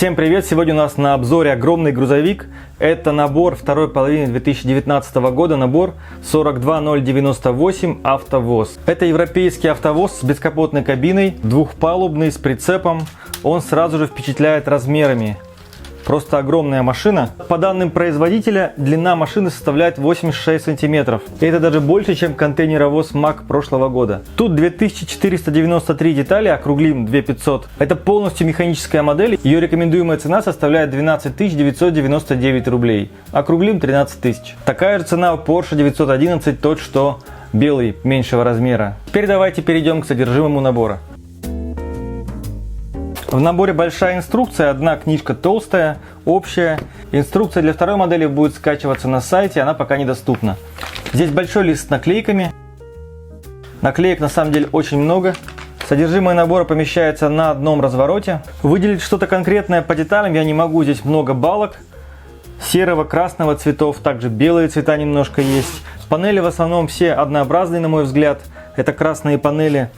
Всем привет! Сегодня у нас на обзоре огромный грузовик. Это набор второй половины 2019 года, набор 42098 АвтоВОЗ. Это европейский АвтоВОЗ с бескапотной кабиной, двухпалубный, с прицепом. Он сразу же впечатляет размерами. Просто огромная машина. По данным производителя, длина машины составляет 86 сантиметров. И это даже больше, чем контейнеровоз МАК прошлого года. Тут 2493 детали, округлим 2500. Это полностью механическая модель. Ее рекомендуемая цена составляет 12 999 рублей. Округлим 13 тысяч. Такая же цена у Porsche 911, тот что белый, меньшего размера. Теперь давайте перейдем к содержимому набора. В наборе большая инструкция, одна книжка толстая, общая. Инструкция для второй модели будет скачиваться на сайте, она пока недоступна. Здесь большой лист с наклейками. Наклеек на самом деле очень много. Содержимое набора помещается на одном развороте. Выделить что-то конкретное по деталям я не могу, здесь много балок. Серого, красного цветов, также белые цвета немножко есть. Панели в основном все однообразные, на мой взгляд. Это красные панели.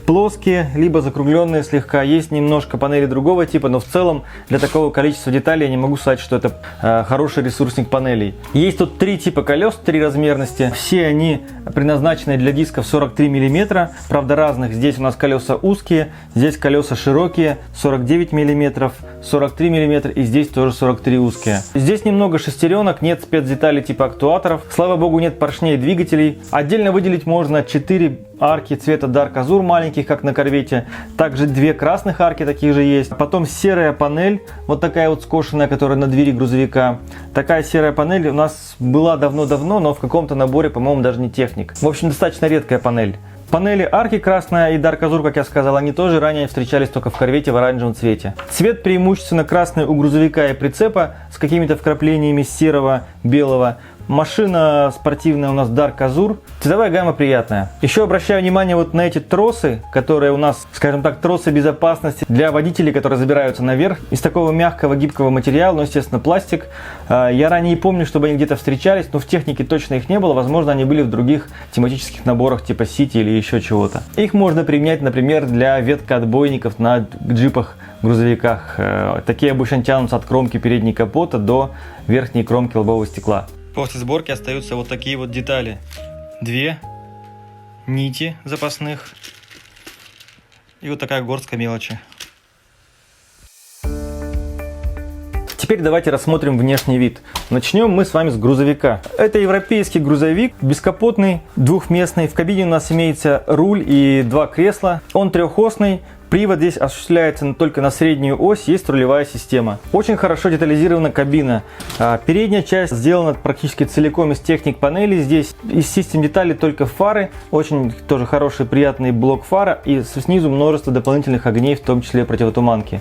Плоские, либо закругленные слегка. Есть немножко панели другого типа, но в целом для такого количества деталей я не могу сказать, что это хороший ресурсник панелей. Есть тут три типа колес, три размерности. Все они предназначены для дисков 43 мм, правда разных. Здесь у нас колеса узкие, здесь колеса широкие, 49 мм, 43 мм и здесь тоже 43 узкие. Здесь немного шестеренок, нет спецдеталей типа актуаторов. Слава богу, нет поршней двигателей. Отдельно выделить можно 4 арки цвета Dark Azure маленьких, как на корвете. Также 2 красных арки таких же есть. Потом серая панель, вот такая вот скошенная, которая на двери грузовика. Такая серая панель у нас была давно-давно, но в каком-то наборе, по-моему, даже не техник. В общем, достаточно редкая панель. Панели арки красная и Dark Azure, как я сказал, они тоже ранее встречались только в корвете в оранжевом цвете. Цвет преимущественно красный у грузовика и прицепа с какими-то вкраплениями серого, белого. Машина спортивная у нас Dark Azure. Цветовая гамма приятная. Еще обращаю внимание вот на эти тросы, которые у нас, скажем так, тросы безопасности для водителей, которые забираются наверх. Из такого мягкого, гибкого материала, но, естественно, пластик. Я ранее не помню, чтобы они где-то встречались, но в технике точно их не было. Возможно, они были в других тематических наборах типа City или еще чего-то. Их можно применять, например, для веткоотбойников на джипах, грузовиках. Такие обычно тянутся от кромки передней капота до верхней кромки лобового стекла. После сборки остаются вот такие вот детали. 2 нити запасных и вот такая горстка мелочи. Теперь давайте рассмотрим внешний вид. Начнем мы с вами с грузовика. Это европейский грузовик, бескапотный, двухместный. В кабине у нас имеется руль и 2 кресла. Он трехосный. Привод здесь осуществляется только на среднюю ось, есть рулевая система. Очень хорошо детализирована кабина. Передняя часть сделана практически целиком из техник панелей. Здесь из систем деталей только фары, очень тоже хороший приятный блок фара и снизу множество дополнительных огней, в том числе противотуманки.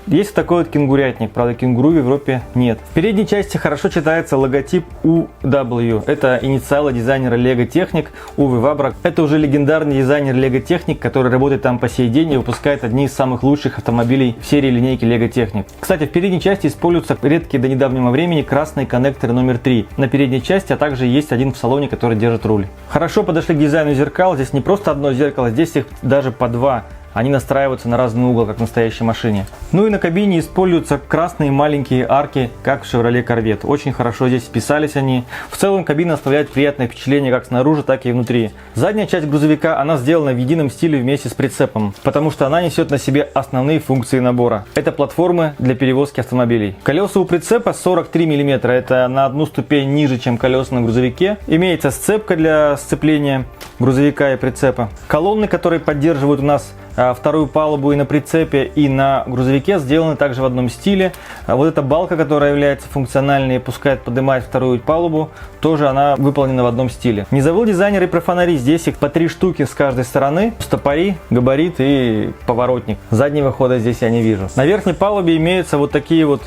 Есть такой вот кенгурятник, правда кенгуру в Европе нет. В передней части хорошо читается логотип UW. Это инициалы дизайнера Lego Technic Уве Вабрак. Это уже легендарный дизайнер Lego Technic, который работает там по сей день и выпускает одни из самых лучших автомобилей в серии линейки Lego Technic. Кстати, в передней части используются редкие до недавнего времени красные коннекторы номер 3 на передней части, а также есть один в салоне, который держит руль. Хорошо подошли к дизайну зеркал. Здесь не просто одно зеркало, здесь их даже по 2. Они настраиваются на разный угол, как в настоящей машине. Ну и на кабине используются красные маленькие арки, как в Chevrolet Corvette. Очень хорошо здесь вписались они. В целом кабина оставляет приятное впечатление как снаружи, так и внутри. Задняя часть грузовика, она сделана в едином стиле вместе с прицепом, потому что она несет на себе основные функции набора. Это платформы для перевозки автомобилей. Колеса у прицепа 43 мм, это на одну ступень ниже, чем колеса на грузовике. Имеется сцепка для сцепления грузовика и прицепа. Колонны, которые поддерживают у нас вторую палубу и на прицепе, и на грузовике, сделаны также в одном стиле. Вот эта балка, которая является функциональной и пускает поднимать вторую палубу, тоже она выполнена в одном стиле. Не забыл дизайнер и про фонари. Здесь их по 3 штуки с каждой стороны. Стопори, габарит и поворотник. Заднего хода здесь я не вижу. На верхней палубе имеются вот такие вот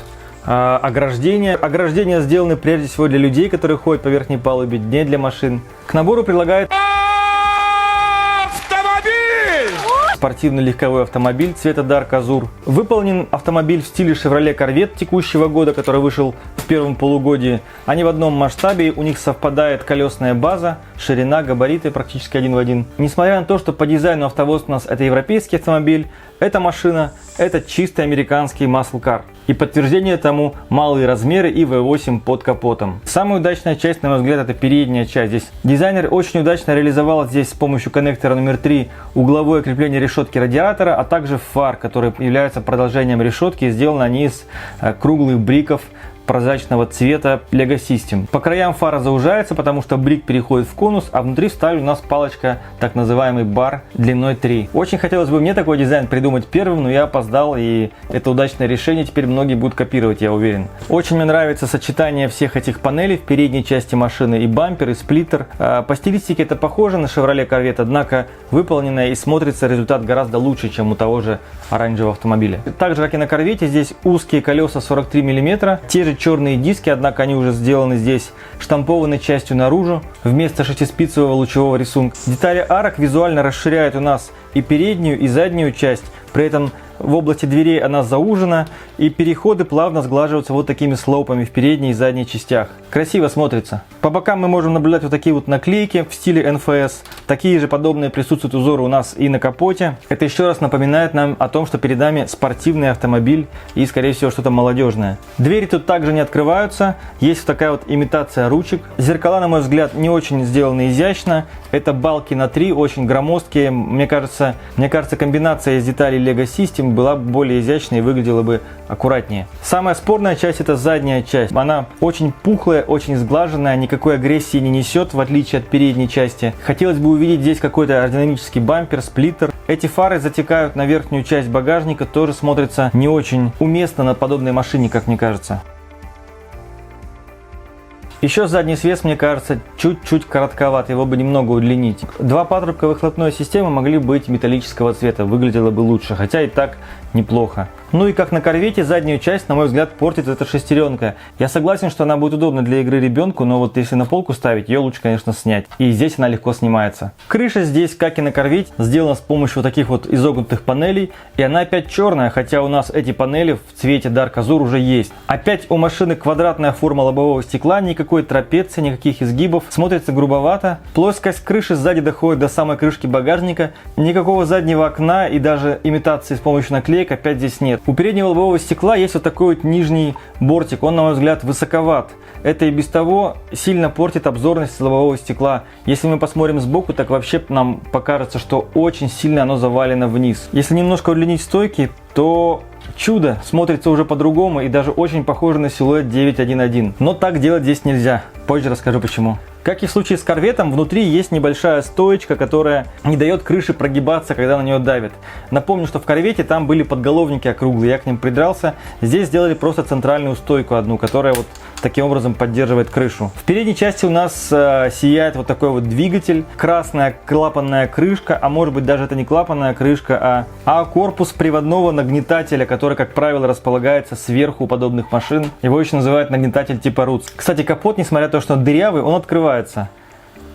ограждения. Ограждения сделаны прежде всего для людей, которые ходят по верхней палубе, не для машин. К набору прилагают спортивный легковой автомобиль цвета Dark Azure. Выполнен автомобиль в стиле Chevrolet Corvette текущего года, который вышел в первом полугодии. Они в одном масштабе, у них совпадает колесная база, ширина, габариты практически один в один. Несмотря на то, что по дизайну АвтоВОЗ у нас это европейский автомобиль, эта машина это чистый американский muscle car. И подтверждение тому малые размеры и V8 под капотом. Самая удачная часть, на мой взгляд, это передняя часть. Здесь дизайнер очень удачно реализовал здесь с помощью коннектора номер 3 угловое крепление решетки радиатора, а также фар, который является продолжением решетки. Сделаны они из круглых бриков прозрачного цвета Lego System. По краям фара заужается, потому что брик переходит в конус, а внутри вставлена у нас палочка, так называемый бар длиной 3. Очень хотелось бы мне такой дизайн придумать первым, но я опоздал, и это удачное решение теперь многие будут копировать, я уверен. Очень мне нравится сочетание всех этих панелей в передней части машины, и бампер, и сплиттер. По стилистике это похоже на Chevrolet Corvette, однако выполненное и смотрится результат гораздо лучше, чем у того же оранжевого автомобиля. Так же, как и на Corvette, здесь узкие колеса 43 мм, те же черные диски, однако они уже сделаны здесь штампованной частью наружу вместо шестиспицевого лучевого рисунка. Детали арок визуально расширяют у нас и переднюю, и заднюю часть, при этом в области дверей она заужена, и переходы плавно сглаживаются вот такими слоупами в передней и задней частях. Красиво смотрится. По бокам мы можем наблюдать вот такие вот наклейки в стиле НФС. Такие же подобные присутствуют узоры у нас и на капоте. Это еще раз напоминает нам о том, что перед нами спортивный автомобиль и, скорее всего, что-то молодежное. Двери тут также не открываются. Есть такая вот имитация ручек. Зеркала, на мой взгляд, не очень сделаны изящно. Это балки на 3, очень громоздкие. Мне кажется, комбинация из деталей Lego System была бы более изящной и выглядела бы аккуратнее. Самая спорная часть это задняя часть. Она очень пухлая, очень сглаженная, никакой агрессии не несет, в отличие от передней части. Хотелось бы увидеть здесь какой-то аэродинамический бампер, сплиттер. Эти фары затекают на верхнюю часть багажника, тоже смотрится не очень уместно на подобной машине, как мне кажется. Еще задний свес, мне кажется, чуть-чуть коротковат, его бы немного удлинить. Два патрубка выхлопной системы могли быть металлического цвета, выглядело бы лучше, хотя и так неплохо. Ну и как на Корвете, заднюю часть, на мой взгляд, портит эта шестеренка. Я согласен, что она будет удобна для игры ребенку, но вот если на полку ставить, ее лучше, конечно, снять. И здесь она легко снимается. Крыша здесь, как и на Корвете, сделана с помощью вот таких вот изогнутых панелей, и она опять черная, хотя у нас эти панели в цвете Dark Azure уже есть. Опять у машины квадратная форма лобового стекла, никакой трапеции, никаких изгибов, смотрится грубовато. Плоскость крыши сзади доходит до самой крышки багажника, никакого заднего окна и даже имитации с помощью наклеек опять здесь нет. У переднего лобового стекла есть вот такой вот нижний бортик, он, на мой взгляд, высоковат. Это и без того сильно портит обзорность лобового стекла. Если мы посмотрим сбоку, так вообще нам покажется, что очень сильно оно завалено вниз. Если немножко удлинить стойки, то чудо смотрится уже по-другому и даже очень похоже на силуэт 911. Но так делать здесь нельзя. Позже расскажу почему. Как и в случае с Корветом, внутри есть небольшая стоечка, которая не дает крыше прогибаться, когда на нее давит. Напомню, что в Корвете там были подголовники округлые, я к ним придрался. Здесь сделали просто центральную стойку одну, которая вот таким образом поддерживает крышу. В передней части у нас сияет вот такой вот двигатель, красная клапанная крышка, а может быть даже это не клапанная крышка, а корпус приводного нагнетателя, который, как правило, располагается сверху у подобных машин. Его еще называют нагнетатель типа Roots. Кстати, капот, несмотря на то, что он дырявый, он открывается.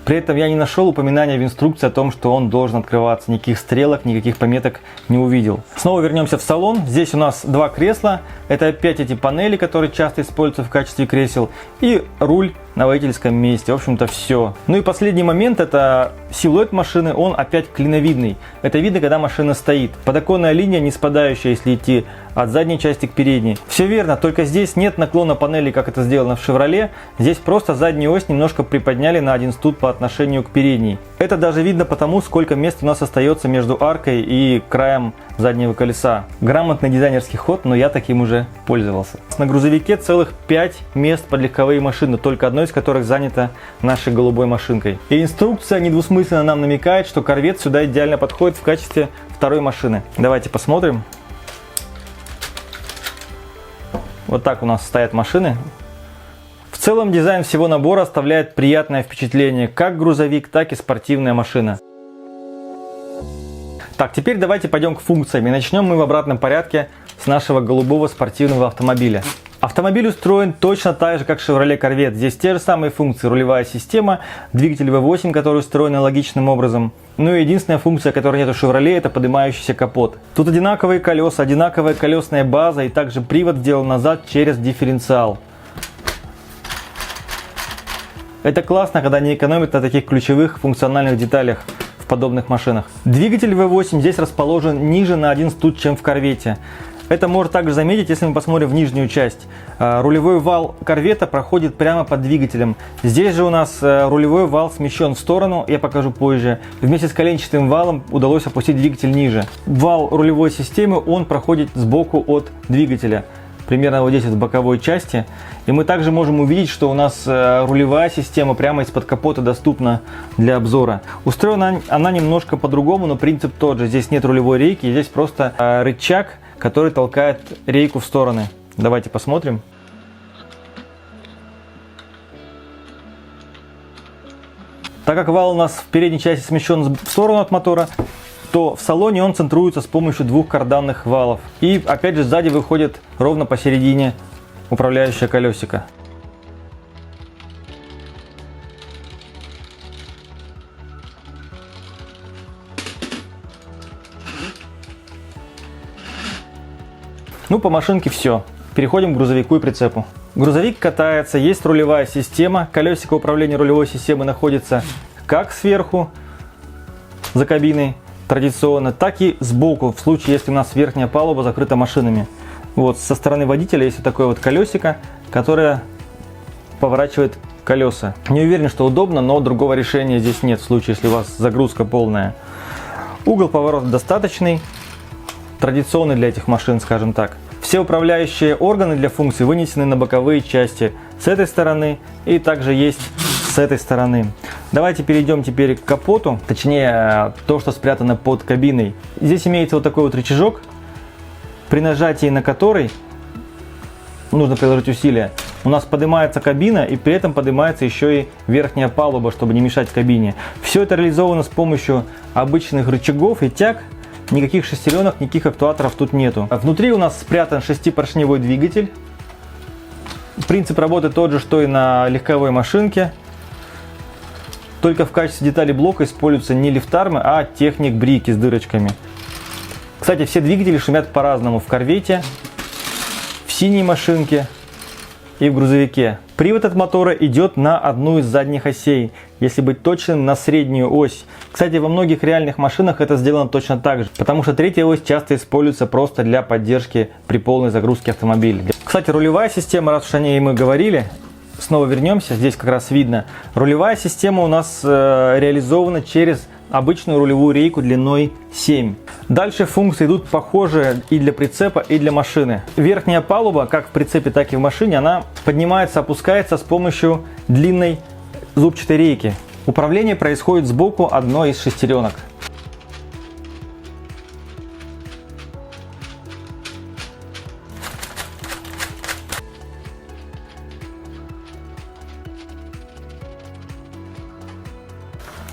При этом я не нашел упоминания в инструкции о том, что он должен открываться. Никаких стрелок, никаких пометок не увидел. Снова вернемся в салон. Здесь у нас два кресла. Это опять эти панели, которые часто используются в качестве кресел. И руль на водительском месте. В общем-то все. Ну и последний момент, это силуэт машины, он опять клиновидный. Это видно, когда машина стоит. Подоконная линия не спадающая, если идти от задней части к передней. Все верно, только здесь нет наклона панели, как это сделано в Chevrolet. Здесь просто заднюю ось немножко приподняли на один ступ по отношению к передней. Это даже видно потому, сколько мест у нас остается между аркой и краем заднего колеса. Грамотный дизайнерский ход, но я таким уже пользовался. На грузовике целых 5 мест под легковые машины, только одно из которых занято нашей голубой машинкой. И инструкция недвусмысленно нам намекает, что Корвет сюда идеально подходит в качестве второй машины. Давайте посмотрим. Вот так у нас стоят машины. В целом дизайн всего набора оставляет приятное впечатление, как грузовик, так и спортивная машина. Так, теперь давайте пойдем к функциям, и начнем мы в обратном порядке с нашего голубого спортивного автомобиля. Автомобиль устроен точно так же, как Chevrolet Corvette. Здесь те же самые функции: рулевая система, двигатель V8, который устроен аналогичным образом. Ну и единственная функция, которой нет у Chevrolet, это поднимающийся капот. Тут одинаковые колеса, одинаковая колесная база, и также привод сделан назад через дифференциал. Это классно, когда не экономят на таких ключевых функциональных деталях в подобных машинах. Двигатель V8 здесь расположен ниже на 1 студ, чем в корвете. Это можно также заметить, если мы посмотрим в нижнюю часть. Рулевой вал корвета проходит прямо под двигателем. Здесь же у нас рулевой вал смещен в сторону, я покажу позже. Вместе с коленчатым валом удалось опустить двигатель ниже. Вал рулевой системы, он проходит сбоку от двигателя. Примерно вот здесь в боковой части. И мы также можем увидеть, что у нас рулевая система прямо из-под капота доступна для обзора. Устроена она немножко по-другому, но принцип тот же. Здесь нет рулевой рейки, здесь просто рычаг, который толкает рейку в стороны. Давайте посмотрим. Так как вал у нас в передней части смещен в сторону от мотора, то в салоне он центруется с помощью 2 карданных валов. И опять же сзади выходит ровно посередине управляющее колесико. Ну, по машинке все. Переходим к грузовику и прицепу. Грузовик катается, есть рулевая система. Колесико управления рулевой системы находится как сверху, за кабиной, традиционно, так и сбоку, в случае, если у нас верхняя палуба закрыта машинами. Вот, со стороны водителя есть вот такое вот колесико, которое поворачивает колеса. Не уверен, что удобно, но другого решения здесь нет, в случае, если у вас загрузка полная. Угол поворота достаточный. Традиционный для этих машин, скажем так. Все управляющие органы для функций вынесены на боковые части с этой стороны и также есть с этой стороны. Давайте перейдем теперь к капоту, точнее то, что спрятано под кабиной. Здесь имеется вот такой вот рычажок, при нажатии на который нужно приложить усилия. У нас поднимается кабина и при этом поднимается еще и верхняя палуба, чтобы не мешать кабине. Все это реализовано с помощью обычных рычагов и тяг. Никаких шестеренок, никаких актуаторов тут нету. Внутри у нас спрятан 6-поршневой двигатель. Принцип работы тот же, что и на легковой машинке. Только в качестве детали блока используются не лифтармы, а техник брики с дырочками. Кстати, все двигатели шумят по-разному в корвете, в синей машинке и в грузовике. Привод от мотора идет на одну из задних осей, если быть точным, на среднюю ось. Кстати, во многих реальных машинах это сделано точно так же, потому что третья ось часто используется просто для поддержки при полной загрузке автомобиля. Кстати, рулевая система, раз уж о ней мы говорили, снова вернемся, здесь как раз видно. Рулевая система у нас реализована через обычную рулевую рейку длиной 7. Дальше функции идут похожие и для прицепа, и для машины. Верхняя палуба, как в прицепе, так и в машине, она поднимается, опускается с помощью длинной зубчатой рейки. Управление происходит сбоку одной из шестеренок.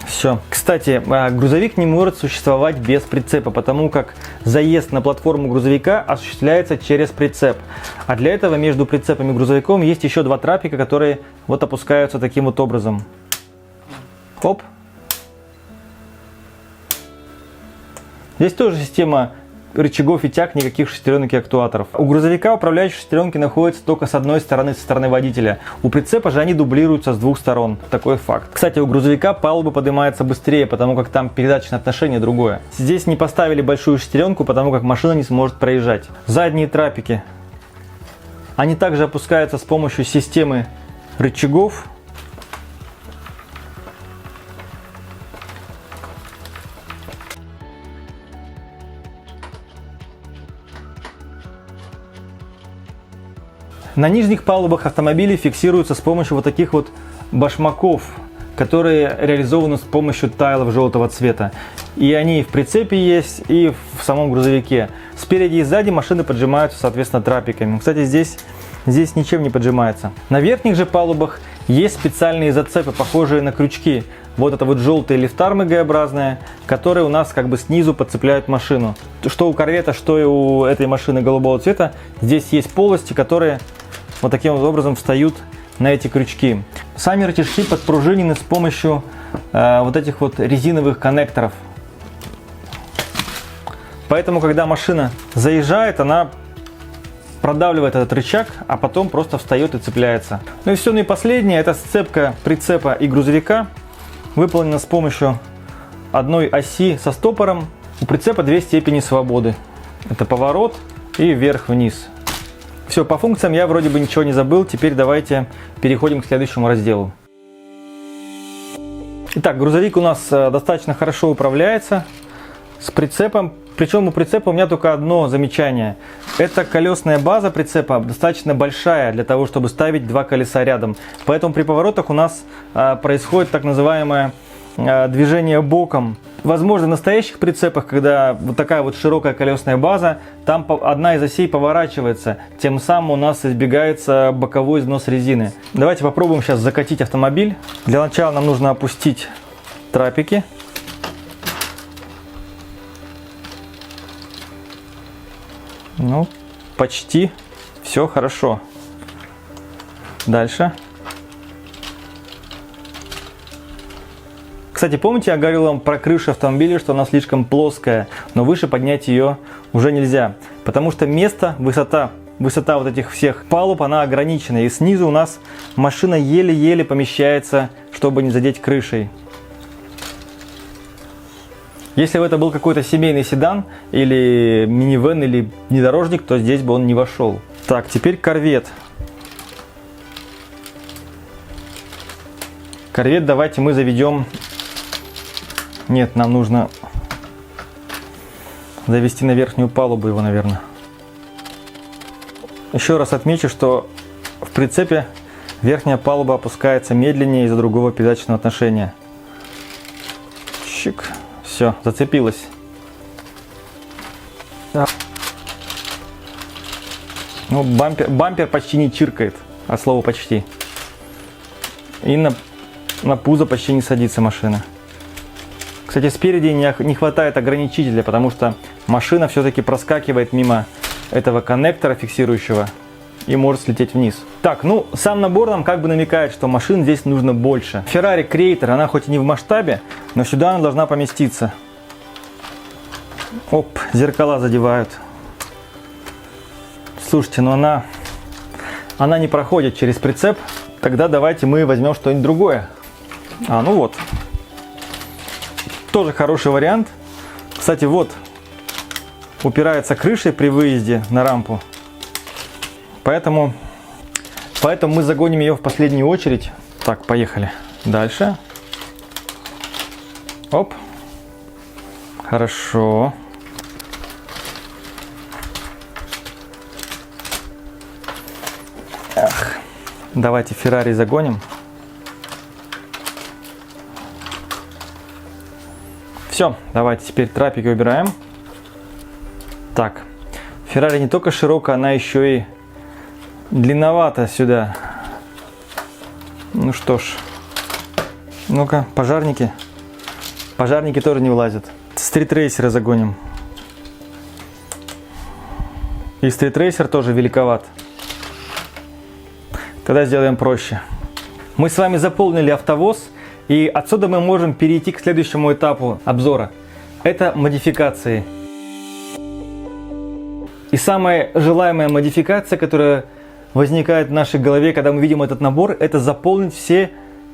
Все. Кстати, грузовик не может существовать без прицепа, потому как заезд на платформу грузовика осуществляется через прицеп. А для этого между прицепом и грузовиком есть еще 2 трапика, которые вот опускаются таким вот образом. Оп. Здесь тоже система рычагов и тяг, никаких шестеренок и актуаторов. У грузовика управляющие шестеренки находятся только с одной стороны, со стороны водителя. У прицепа же они дублируются с 2 сторон. Такой факт. Кстати, у грузовика палуба поднимается быстрее, потому как там передаточное отношение другое. Здесь не поставили большую шестеренку, потому как машина не сможет проезжать. Задние трапики. Они также опускаются с помощью системы рычагов. На нижних палубах автомобилей фиксируются с помощью вот таких вот башмаков, которые реализованы с помощью тайлов желтого цвета. И они и в прицепе есть, и в самом грузовике. Спереди и сзади машины поджимаются, соответственно, трапиками. Кстати, здесь ничем не поджимается. На верхних же палубах есть специальные зацепы, похожие на крючки. Вот это вот желтые лифтармы Г-образные, которые у нас как бы снизу подцепляют машину. Что у корвета, что и у этой машины голубого цвета, здесь есть полости, которые вот таким вот образом встают на эти крючки. Сами рычажки подпружинены с помощью вот этих вот резиновых коннекторов. Поэтому, когда машина заезжает, она продавливает этот рычаг, а потом просто встает и цепляется. Ну и все, ну и последнее, это сцепка прицепа и грузовика, выполнена с помощью одной оси со стопором. У прицепа две степени свободы. Это поворот и вверх-вниз. Все, по функциям я вроде бы ничего не забыл. Теперь давайте переходим к следующему разделу. Итак, грузовик у нас достаточно хорошо управляется с прицепом. Причем у прицепа у меня только одно замечание. Эта колесная база прицепа достаточно большая для того, чтобы ставить два колеса рядом. Поэтому при поворотах у нас происходит так называемое движение боком. Возможно, в настоящих прицепах, когда вот такая вот широкая колесная база, там одна из осей поворачивается, тем самым у нас избегается боковой износ резины. Давайте попробуем сейчас закатить автомобиль. Для начала нам нужно опустить трапики. Ну, почти все хорошо. Дальше. Кстати, помните, я говорил вам про крышу автомобиля, что она слишком плоская, но выше поднять ее уже нельзя, потому что место, высота вот этих всех палуб, она ограничена, и снизу у нас машина еле-еле помещается, чтобы не задеть крышей. Если бы это был какой-то семейный седан, или минивэн, или внедорожник, то здесь бы он не вошел. Так, теперь корвет. Корвет давайте мы заведем... Нет, нам нужно завести на верхнюю палубу его, наверное. Еще раз отмечу, что в прицепе верхняя палуба опускается медленнее из-за другого передаточного отношения. Чик. Все, зацепилась. Ну, бампер почти не чиркает, от слова почти. И на пузо почти не садится машина. Кстати, спереди не хватает ограничителя, потому что машина все-таки проскакивает мимо этого коннектора фиксирующего и может слететь вниз. Так, ну, сам набор нам как бы намекает, что машин здесь нужно больше. Ferrari Creator, она хоть и не в масштабе, но сюда она должна поместиться. Оп, зеркала задевают. Слушайте, ну она не проходит через прицеп. Тогда давайте мы возьмем что-нибудь другое. Ну вот. Тоже хороший вариант. Кстати, вот упирается крышей при выезде на рампу. Поэтому мы загоним ее в последнюю очередь. Так, поехали. Дальше. Оп. Хорошо. Давайте Ferrari загоним. Все, давайте теперь трапики убираем. Так, Ferrari не только широкая, она еще и длинновата сюда. Ну что ж. Ну-ка, пожарники. Пожарники тоже не влазят. Стритрейсеры загоним. И стритрейсер тоже великоват. Тогда сделаем проще. Мы с вами заполнили автовоз, и отсюда мы можем перейти к следующему этапу обзора. Это модификации. И самая желаемая модификация, которая возникает в нашей голове, когда мы видим этот набор, это заполнить все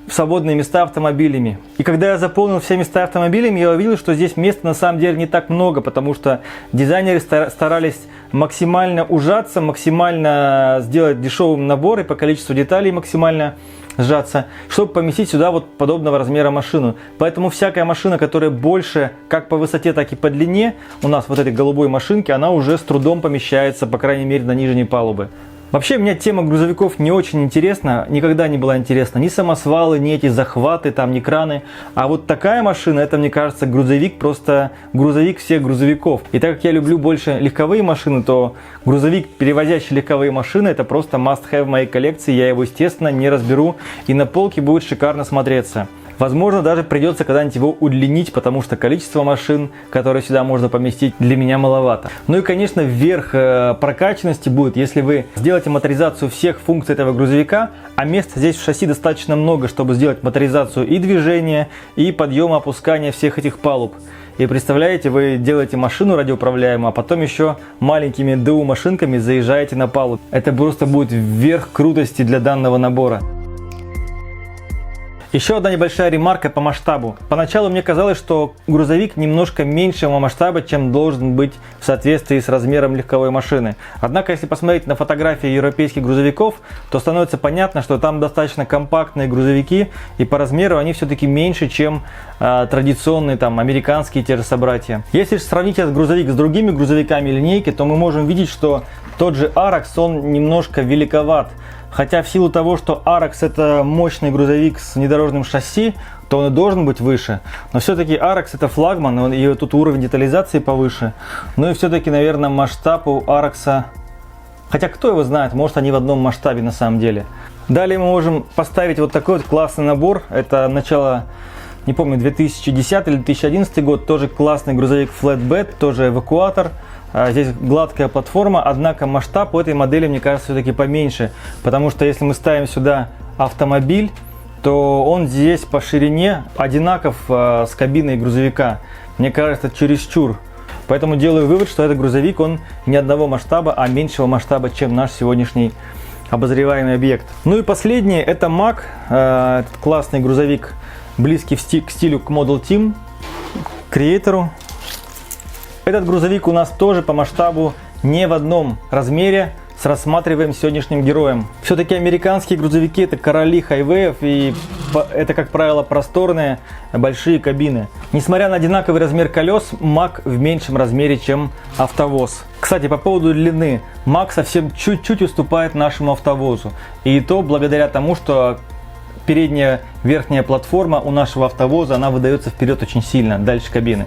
свободные места автомобилями. И когда я заполнил все места автомобилями, я увидел, что здесь места на самом деле не так много, потому что дизайнеры старались максимально ужаться, максимально сделать дешевым набор и по количеству деталей максимально сжаться, чтобы поместить сюда вот подобного размера машину. Поэтому всякая машина, которая больше как по высоте, так и по длине, у нас вот этой голубой машинки, она уже с трудом помещается, по крайней мере, на нижней палубе. Вообще, мне тема грузовиков не очень интересна, никогда не была интересна. Ни самосвалы, ни эти захваты, там, ни краны. А вот такая машина, это, мне кажется, грузовик, просто грузовик всех грузовиков. И так как я люблю больше легковые машины, то грузовик, перевозящий легковые машины, это просто must-have в моей коллекции. Я его, естественно, не разберу, и на полке будет шикарно смотреться. Возможно, даже придется когда-нибудь его удлинить, потому что количество машин, которые сюда можно поместить, для меня маловато. Ну и, конечно, вверх прокачанности будет, если вы сделаете моторизацию всех функций этого грузовика, а места здесь в шасси достаточно много, чтобы сделать моторизацию и движения, и подъема, опускания всех этих палуб. И представляете, вы делаете машину радиоуправляемую, а потом еще маленькими ДУ машинками заезжаете на палубу. Это просто будет верх крутости для данного набора. Еще одна небольшая ремарка по масштабу. Поначалу мне казалось, что грузовик немножко меньшего масштаба, чем должен быть в соответствии с размером легковой машины. Однако, если посмотреть на фотографии европейских грузовиков, то становится понятно, что там достаточно компактные грузовики, и по размеру они все-таки меньше, чем традиционные там американские те же собратья. Если же сравнить этот грузовик с другими грузовиками линейки, то мы можем видеть, что тот же Arax, он немножко великоват. Хотя в силу того, что Arax это мощный грузовик с внедорожным шасси, то он и должен быть выше. Но все-таки Arax это флагман, и тут уровень детализации повыше. Ну и все-таки, наверное, масштаб у Arax, хотя кто его знает, может они в одном масштабе на самом деле. Далее мы можем поставить вот такой вот классный набор. Это начало, не помню, 2010 или 2011 год. Тоже классный грузовик Flatbed, тоже эвакуатор. Здесь гладкая платформа, однако масштаб у этой модели, мне кажется, все-таки поменьше. Потому что если мы ставим сюда автомобиль, то он здесь по ширине одинаков с кабиной грузовика. Мне кажется, это чересчур. Поэтому делаю вывод, что этот грузовик, он не одного масштаба, а меньшего масштаба, чем наш сегодняшний обозреваемый объект. Ну и последнее, это Mack, этот классный грузовик, близкий к стилю к Model Team, Creator. Этот грузовик у нас тоже по масштабу не в одном размере с рассматриваемым сегодняшним героем. Все-таки американские грузовики это короли хайвеев, и это, как правило, просторные большие кабины. Несмотря на одинаковый размер колес, Mack в меньшем размере, чем АвтоВОЗ. Кстати, по поводу длины, Mack совсем чуть-чуть уступает нашему АвтоВОЗу. И то благодаря тому, что передняя верхняя платформа у нашего АвтоВОЗа, она выдается вперед очень сильно, дальше кабины.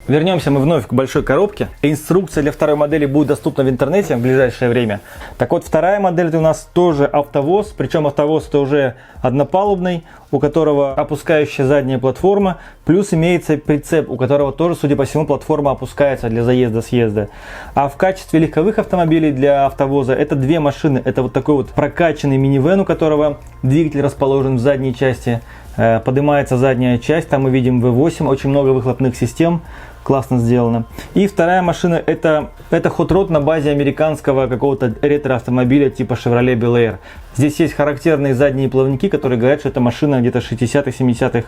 Вернемся мы вновь к большой коробке. Инструкция для второй модели будет доступна в интернете в ближайшее время. Так вот, вторая модель это у нас тоже АвтоВОЗ. Причем АвтоВОЗ это уже однопалубный, у которого опускающая задняя платформа. Плюс имеется прицеп, у которого тоже, судя по всему, платформа опускается для заезда-съезда. А в качестве легковых автомобилей для АвтоВОЗа это две машины. Это вот такой вот прокачанный минивэн, у которого двигатель расположен в задней части. Поднимается задняя часть, там мы видим V8, очень много выхлопных систем, классно сделано. И вторая машина это Hot Rod на базе американского какого-то ретро-автомобиля типа Chevrolet Bel Air. Здесь есть характерные задние плавники, которые говорят, что это машина где-то 60-х, 70-х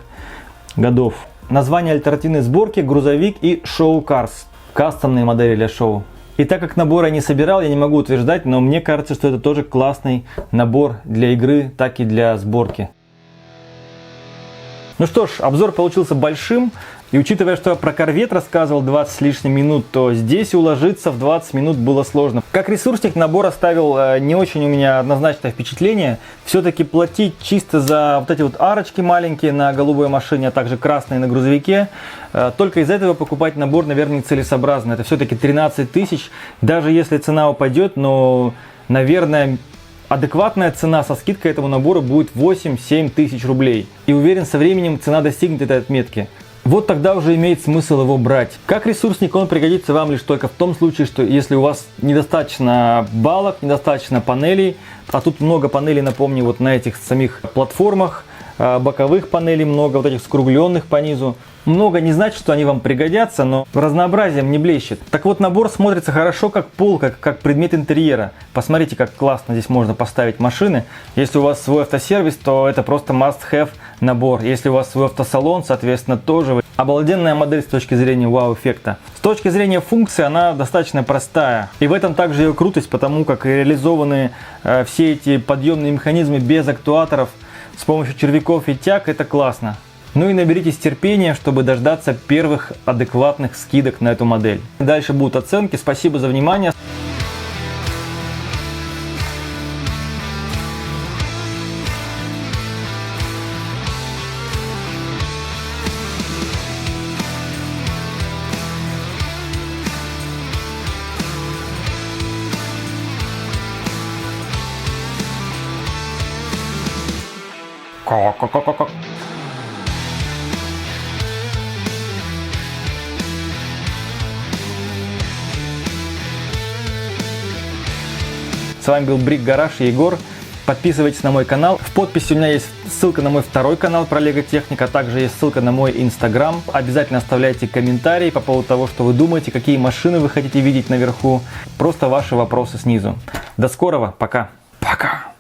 годов. Название альтернативной сборки, грузовик и Show Cars, кастомные модели для шоу. И так как набор я не собирал, я не могу утверждать, но мне кажется, что это тоже классный набор для игры, так и для сборки. Ну что ж, обзор получился большим, и учитывая, что я про корвет рассказывал 20 с лишним минут, то здесь уложиться в 20 минут было сложно. Как ресурсник набор оставил не очень у меня однозначное впечатление. Все-таки платить чисто за вот эти вот арочки маленькие на голубой машине, а также красные на грузовике, только из этого покупать набор, наверное, нецелесообразно. Это все-таки 13 тысяч, даже если цена упадет, но, наверное, адекватная цена со скидкой этому набору будет 8-7 тысяч рублей. И уверен, со временем цена достигнет этой отметки. Вот тогда уже имеет смысл его брать. Как ресурсник он пригодится вам лишь только в том случае, что если у вас недостаточно балок, недостаточно панелей, а тут много панелей, напомню, вот на этих самих платформах, боковых панелей много, вот этих скругленных по низу. Много не значит, что они вам пригодятся, но разнообразием не блещет. Так вот, набор смотрится хорошо как полка, как предмет интерьера. Посмотрите, как классно здесь можно поставить машины. Если у вас свой автосервис, то это просто must-have набор. Если у вас свой автосалон, соответственно, тоже. Обалденная модель с точки зрения вау-эффекта. С точки зрения функции она достаточно простая. И в этом также ее крутость, потому как реализованы все эти подъемные механизмы без актуаторов с помощью червяков и тяг, это классно. Ну и наберитесь терпения, чтобы дождаться первых адекватных скидок на эту модель. Дальше будут оценки. Спасибо за внимание. С вами был Брик Гараж и Егор. Подписывайтесь на мой канал. В подписи у меня есть ссылка на мой второй канал про Лего Техник, а также есть ссылка на мой инстаграм. Обязательно оставляйте комментарии по поводу того, что вы думаете, какие машины вы хотите видеть наверху. Просто ваши вопросы снизу. До скорого, пока. Пока.